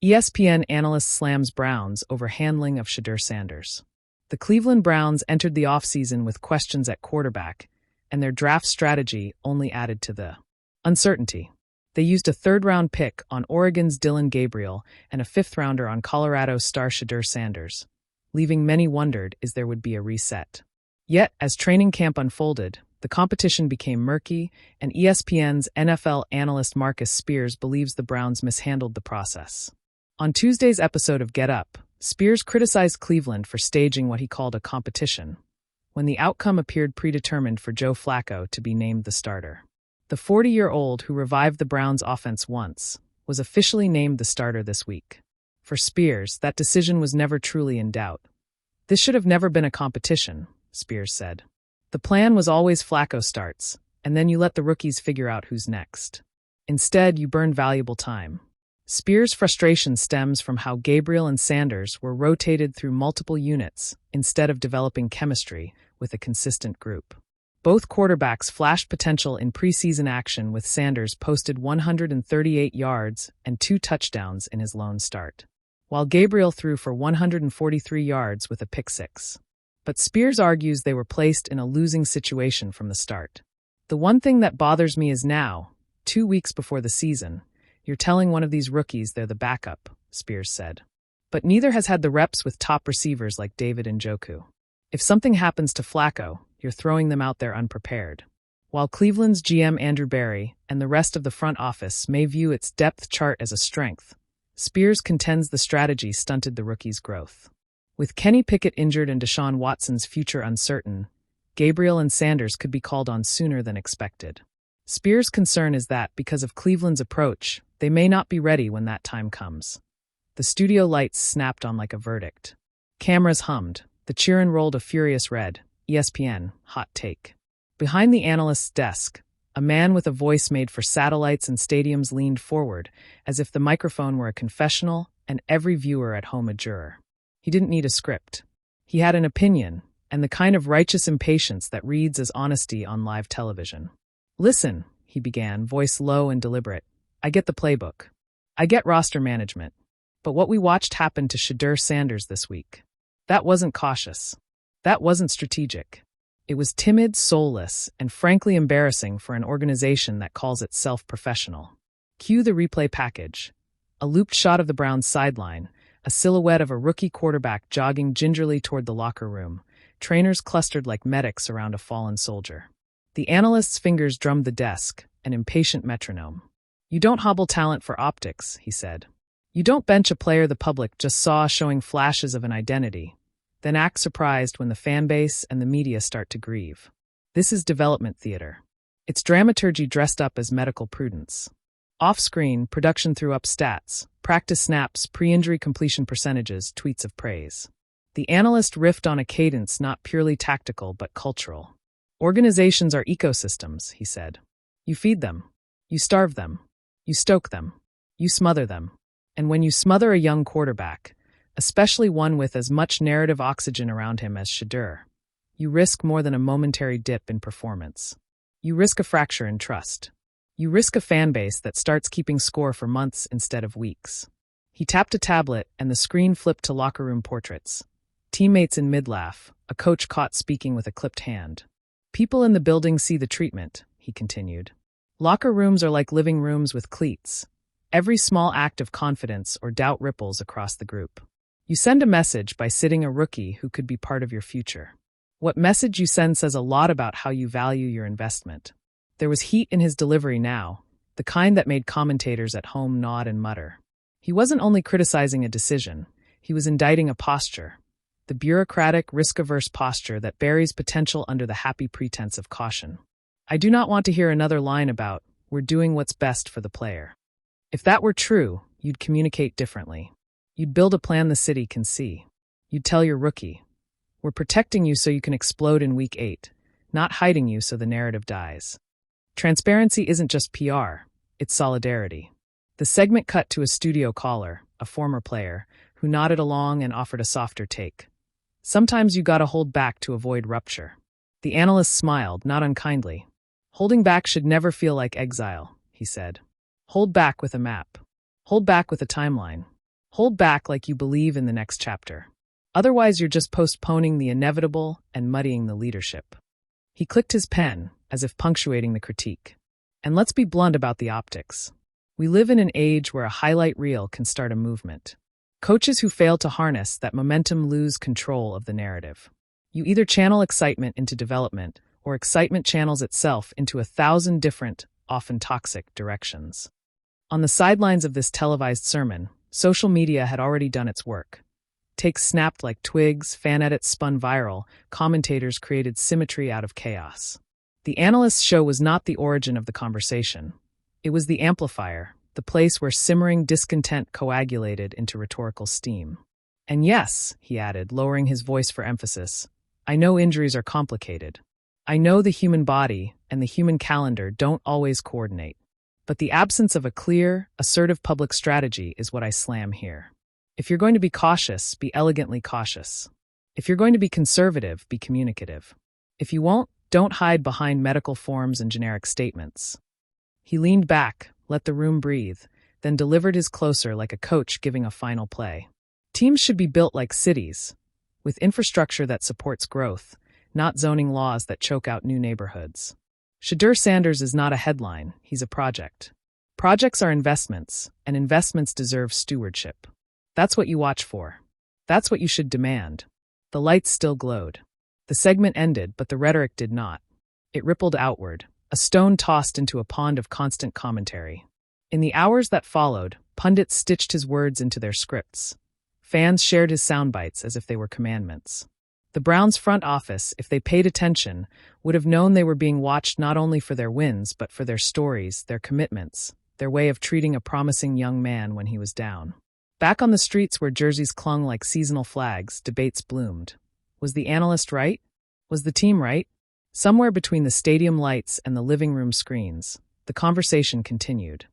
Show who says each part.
Speaker 1: ESPN Analyst slams Browns over handling of Shedeur Sanders. The Cleveland Browns entered the offseason with questions at quarterback, and their draft strategy only added to the uncertainty. They used a third-round pick on Oregon's Dillon Gabriel and a fifth-rounder on Colorado's star Shedeur Sanders, leaving many wondered if there would be a reset. Yet, as training camp unfolded, the competition became murky, and ESPN's NFL analyst Marcus Spears believes the Browns mishandled the process. On Tuesday's episode of Get Up, Spears criticized Cleveland for staging what he called a competition, when the outcome appeared predetermined for Joe Flacco to be named the starter. The 40-year-old who revived the Browns' offense once was officially named the starter this week. For Spears, that decision was never truly in doubt. "This should have never been a competition," Spears said. "The plan was always Flacco starts, and then you let the rookies figure out who's next. Instead, you burn valuable time." Spears' frustration stems from how Gabriel and Sanders were rotated through multiple units instead of developing chemistry with a consistent group. Both quarterbacks flashed potential in preseason action, with Sanders posted 138 yards and 2 touchdowns in his lone start, while Gabriel threw for 143 yards with a pick-six. But Spears argues they were placed in a losing situation from the start. "The one thing that bothers me is now, 2 weeks before the season, you're telling one of these rookies they're the backup," Spears said. "But neither has had the reps with top receivers like David Njoku. If something happens to Flacco, you're throwing them out there unprepared." While Cleveland's GM Andrew Berry and the rest of the front office may view its depth chart as a strength, Spears contends the strategy stunted the rookie's growth. With Kenny Pickett injured and Deshaun Watson's future uncertain, Gabriel and Sanders could be called on sooner than expected. Spears' concern is that, because of Cleveland's approach, they may not be ready when that time comes. The studio lights snapped on like a verdict. Cameras hummed. The cheer-in rolled a furious red. ESPN, hot take. Behind the analyst's desk, a man with a voice made for satellites and stadiums leaned forward, as if the microphone were a confessional and every viewer at home a juror. He didn't need a script. He had an opinion, and the kind of righteous impatience that reads as honesty on live television. "Listen," he began, voice low and deliberate. "I get the playbook. I get roster management. But what we watched happen to Shedeur Sanders this week, that wasn't cautious. That wasn't strategic. It was timid, soulless, and frankly embarrassing for an organization that calls itself professional." Cue the replay package. A looped shot of the Browns' sideline, a silhouette of a rookie quarterback jogging gingerly toward the locker room, trainers clustered like medics around a fallen soldier. The analyst's fingers drummed the desk, an impatient metronome. "You don't hobble talent for optics," he said. "You don't bench a player the public just saw showing flashes of an identity, then act surprised when the fan base and the media start to grieve. This is development theater. It's dramaturgy dressed up as medical prudence. Off-screen, production threw up stats, practice snaps, pre-injury completion percentages, tweets of praise." The analyst riffed on a cadence not purely tactical but cultural. "Organizations are ecosystems," he said. "You feed them. You starve them. You stoke them. You smother them. And when you smother a young quarterback, especially one with as much narrative oxygen around him as Shedeur, you risk more than a momentary dip in performance. You risk a fracture in trust. You risk a fan base that starts keeping score for months instead of weeks." He tapped a tablet and the screen flipped to locker room portraits. Teammates in mid-laugh, a coach caught speaking with a clipped hand. "People in the building see the treatment," he continued. "Locker rooms are like living rooms with cleats. Every small act of confidence or doubt ripples across the group. You send a message by sitting a rookie who could be part of your future. What message you send says a lot about how you value your investment." There was heat in his delivery now, the kind that made commentators at home nod and mutter. He wasn't only criticizing a decision, he was indicting a posture, the bureaucratic, risk-averse posture that buries potential under the happy pretense of caution. "I do not want to hear another line about, 'we're doing what's best for the player.' If that were true, you'd communicate differently. You'd build a plan the city can see. You'd tell your rookie, 'We're protecting you so you can explode in week 8, not hiding you so the narrative dies.' Transparency isn't just PR, it's solidarity." The segment cut to a studio caller, a former player, who nodded along and offered a softer take. "Sometimes you gotta hold back to avoid rupture." The analyst smiled, not unkindly. "Holding back should never feel like exile," he said. "Hold back with a map. Hold back with a timeline. Hold back like you believe in the next chapter. Otherwise, you're just postponing the inevitable and muddying the leadership. He clicked his pen, as if punctuating the critique. And let's be blunt about the optics. We live in an age where a highlight reel can start a movement. Coaches who fail to harness that momentum lose control of the narrative. You either channel excitement into development, or excitement channels itself into 1,000 different, often toxic, directions. On the sidelines of this televised sermon, social media had already done its work. Takes snapped like twigs, fan edits spun viral, commentators created symmetry out of chaos. The Analyst show was not the origin of the conversation. It was the amplifier, the place where simmering discontent coagulated into rhetorical steam. And yes, he added, lowering his voice for emphasis, I know injuries are complicated. I know the human body and the human calendar don't always coordinate. But the absence of a clear, assertive public strategy is what I slam here. If you're going to be cautious, be elegantly cautious. If you're going to be conservative, be communicative. If you won't, don't hide behind medical forms and generic statements. He leaned back, let the room breathe, then delivered his closer like a coach giving a final play. Teams should be built like cities, with infrastructure that supports growth, not zoning laws that choke out new neighborhoods. Shedeur Sanders is not a headline, he's a project. Projects are investments, and investments deserve stewardship. That's what you watch for. That's what you should demand. The lights still glowed. The segment ended, but the rhetoric did not. It rippled outward, a stone tossed into a pond of constant commentary. In the hours that followed, pundits stitched his words into their scripts. Fans shared his soundbites as if they were commandments. The Browns' front office, if they paid attention, would have known they were being watched not only for their wins, but for their stories, their commitments, their way of treating a promising young man when he was down. Back on the streets where jerseys clung like seasonal flags, debates bloomed. Was the Analyst right? Was the team right? Somewhere between the stadium lights and the living room screens, the conversation continued.